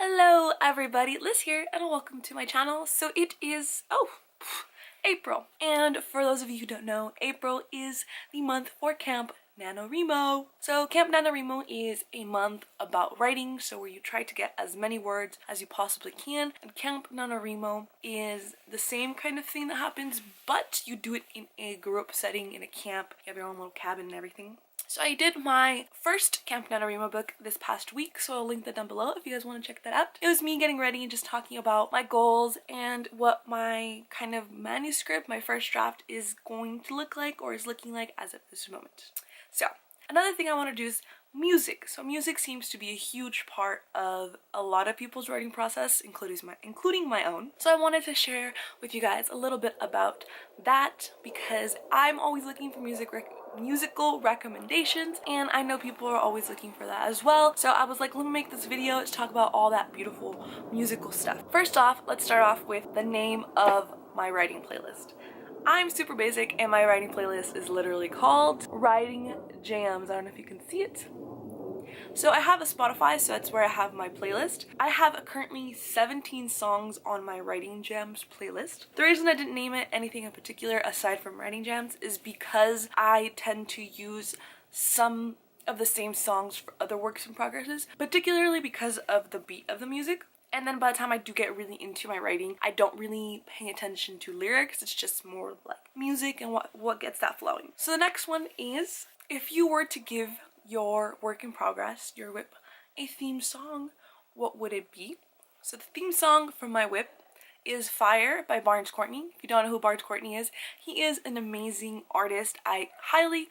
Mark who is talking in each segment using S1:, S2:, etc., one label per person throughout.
S1: Hello everybody, Liz here and welcome to my channel. So it is, April. And for those of you who don't know, April is the month for Camp NanoWrimo. So Camp NanoWrimo is a month about writing, so where you try to get as many words as you possibly can. And Camp NanoWrimo is the same kind of thing that happens, but you do it in a group setting in a camp. You have your own little cabin and everything. So I did my first Camp NanoWrimo book this past week, so I'll link that down below if you guys want to check that out. It was me getting ready and just talking about my goals and what my kind of manuscript, my first draft, is going to look like or is looking like as of this moment. So another thing I want to do is music. So music seems to be a huge part of a lot of people's writing process, including my own. So I wanted to share with you guys a little bit about that because I'm always looking for musical recommendations, and I know people are always looking for that as well. So I was like, let me make this video to talk about all that beautiful musical stuff. First off, let's start off with the name of my writing playlist. I'm super basic and my writing playlist is literally called Writing Jams. I don't know if you can see it. So I have a Spotify, so that's where I have my playlist. I have currently 17 songs on my Writing Jams playlist. The reason I didn't name it anything in particular aside from Writing Jams is because I tend to use some of the same songs for other works in progresses, particularly because of the beat of the music. And then by the time I do get really into my writing, I don't really pay attention to lyrics. It's just more like music and what gets that flowing. So the next one is, if you were to give your work in progress, your WIP, a theme song, what would it be? So the theme song from my WIP is Fire by Barnes Courtney. If you don't know who Barnes Courtney is, he is an amazing artist. I highly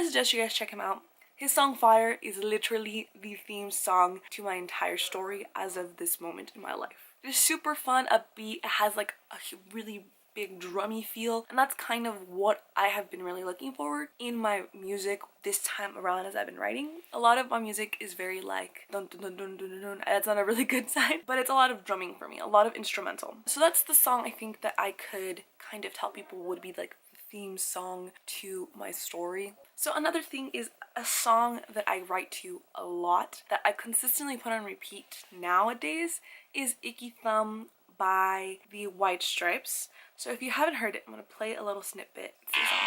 S1: suggest you guys check him out. His song Fire is literally the theme song to my entire story as of this moment in my life. It is super fun, upbeat, it has like a really big drummy feel, and that's kind of what I have been really looking forward in my music this time around as I've been writing. A lot of my music is very like dun dun dun dun dun dun dun. That's not a really good sign, but it's a lot of drumming for me, a lot of instrumental. So that's the song I think that I could kind of tell people would be like the theme song to my story. So another thing is a song that I write to a lot that I consistently put on repeat nowadays is Icky Thumb by the White Stripes. So if you haven't heard it, I'm going to play a little snippet. It's the song.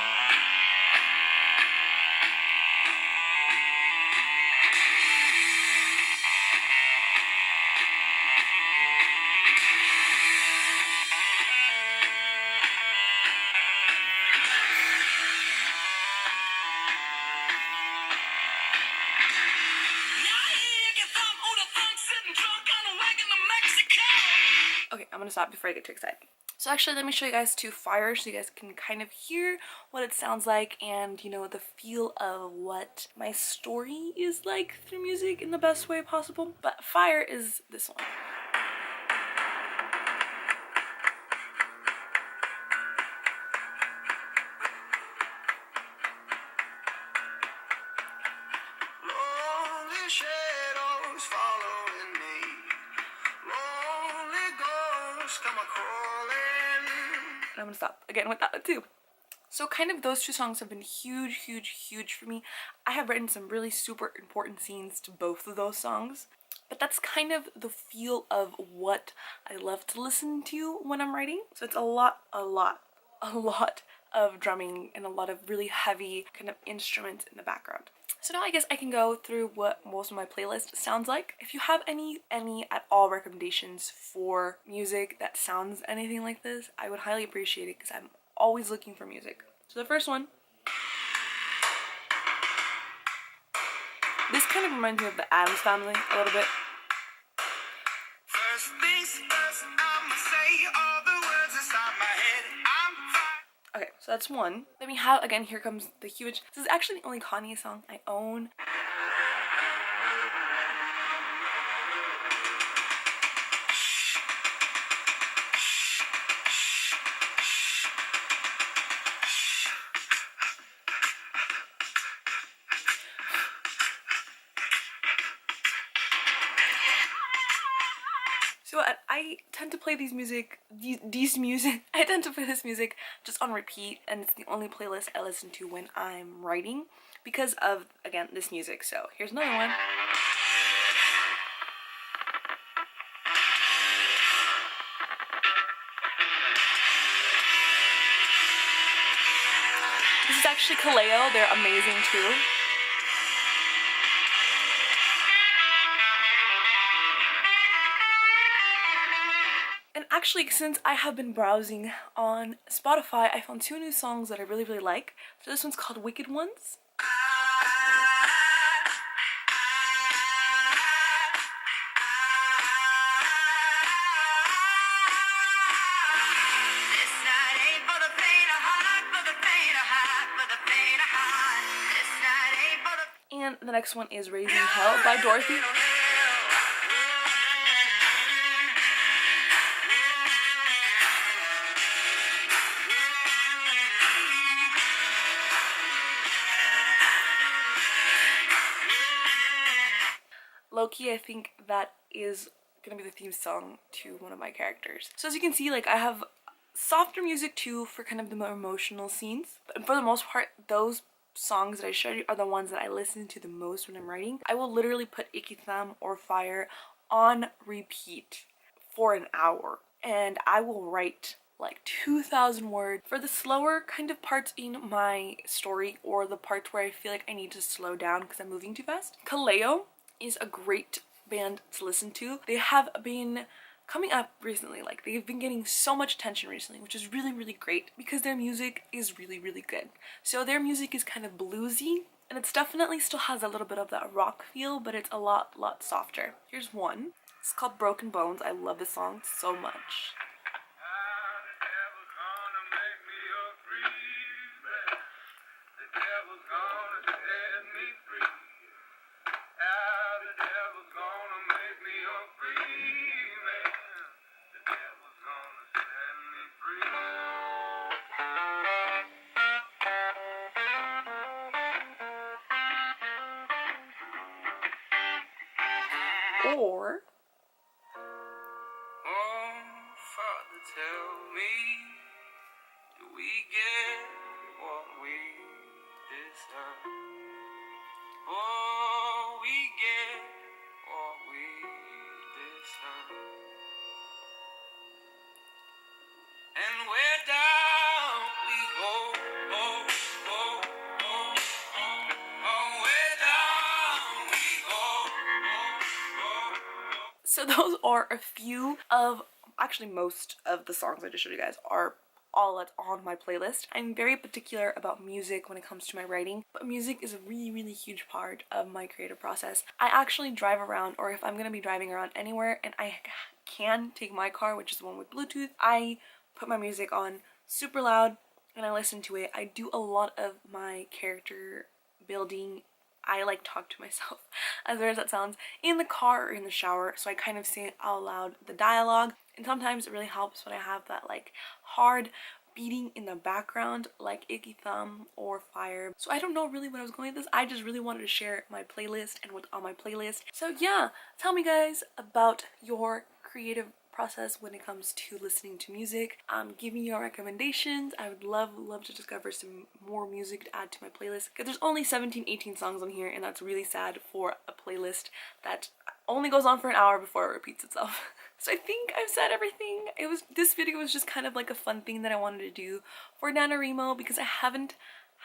S1: Okay, I'm gonna stop before I get too excited. So actually, let me show you guys two Fire so you guys can kind of hear what it sounds like and, you know, the feel of what my story is like through music in the best way possible. But Fire is this one. And I'm gonna stop again with that one too. So kind of those two songs have been huge for me. I have written some really super important scenes to both of those songs, but that's kind of the feel of what I love to listen to when I'm writing. So it's a lot of drumming and a lot of really heavy kind of instruments in the background. So now I guess I can go through what most of my playlist sounds like. If you have any at all recommendations for music that sounds anything like this, I would highly appreciate it because I'm always looking for music. So the first one, this kind of reminds me of the Addams Family a little bit. First things first, I'ma say all the words inside my head. Okay, so that's one. Then we have, again, Here Comes the Huge. This is actually the only Kanye song I own. So I tend to play I tend to play this music just on repeat, and it's the only playlist I listen to when I'm writing because of, again, this music. So here's another one. actually Kaleo, they're amazing too. And actually, since I have been browsing on Spotify, I found 2 new songs that I really, really like. So this one's called Wicked Ones. And the next one is Raising Hell by Dorothy. Low-key, I think that is gonna be the theme song to one of my characters. So as you can see, like, I have softer music too for kind of the more emotional scenes. But for the most part, those songs that I showed you are the ones that I listen to the most when I'm writing. I will literally put Icky Thumb or Fire on repeat for an hour, and I will write like 2,000 words for the slower kind of parts in my story, or the parts where I feel like I need to slow down because I'm moving too fast. Kaleo is a great band to listen to. They have been coming up recently, like they've been getting so much attention recently, which is really, really great because their music is really, really good. So their music is kind of bluesy, and it's definitely still has a little bit of that rock feel, but it's a lot softer. Here's one. It's called Broken Bones. I love this song so much. Or
S2: oh, Father, tell me, do we get what we deserve? Oh, we get what we deserve. And where down we go, oh, oh, oh, oh, oh, where down we go, oh, oh.
S1: so those are a few of, actually most of the songs I just showed you guys are all that's on my playlist. I'm very particular about music when it comes to my writing, but music is a really, really huge part of my creative process. I actually drive around, or if I'm gonna be driving around anywhere and I can take my car, which is the one with Bluetooth, I put my music on super loud and I listen to it. I do a lot of my character building. I like talk to myself, as weird as that sounds, in the car or in the shower, so I kind of say out loud the dialogue, and sometimes it really helps when I have that like hard beating in the background like Icky Thumb or Fire. So I don't know really what I was going with this. I just really wanted to share my playlist and what's on my playlist. So yeah, tell me guys about your creative process when it comes to listening to music. Give me your recommendations. I would love to discover some more music to add to my playlist, because there's only 17-18 songs on here, and that's really sad for a playlist that only goes on for an hour before it repeats itself. So I think I've said everything. This video was just kind of like a fun thing that I wanted to do for NanoWrimo, because I haven't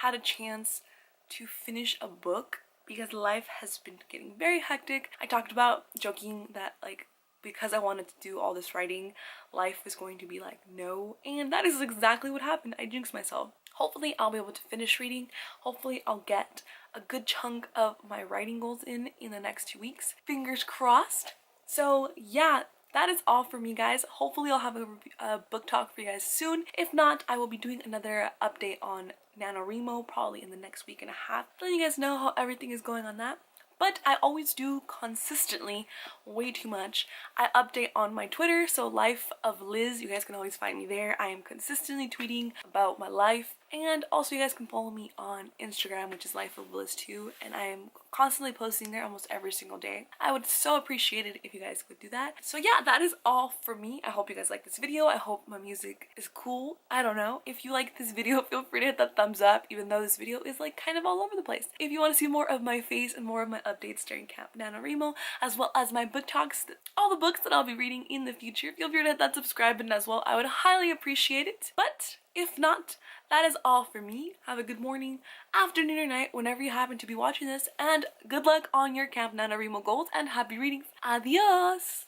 S1: had a chance to finish a book because life has been getting very hectic. I talked about joking that like because I wanted to do all this writing, life was going to be like no, and that is exactly what happened. I jinxed myself. Hopefully I'll be able to finish reading. Hopefully I'll get a good chunk of my writing goals in the next 2 weeks. Fingers crossed. So yeah, that is all for me guys. Hopefully I'll have a book talk for you guys soon. If not, I will be doing another update on NanoWrimo probably in the next week and a half, letting you guys know how everything is going on that. But I always do consistently way too much. I update on my Twitter, so Life of Liz, you guys can always find me there. I am consistently tweeting about my life, and also you guys can follow me on Instagram, which is Life of Liz too, and I am constantly posting there almost every single day. I would so appreciate it if you guys would do that. So yeah, that is all for me. I hope you guys like this video. I hope my music is cool. I don't know. If you like this video, feel free to hit that thumbs up, even though this video is like kind of all over the place. If you want to see more of my face and more of my updates during Camp NanoWrimo, as well as my book talks, all the books that I'll be reading in the future, feel free to hit that subscribe button as well. I would highly appreciate it. But If not, that is all for me. Have a good morning, afternoon, or night whenever you happen to be watching this, and good luck on your Camp NanoWrimo goals and happy readings. Adios!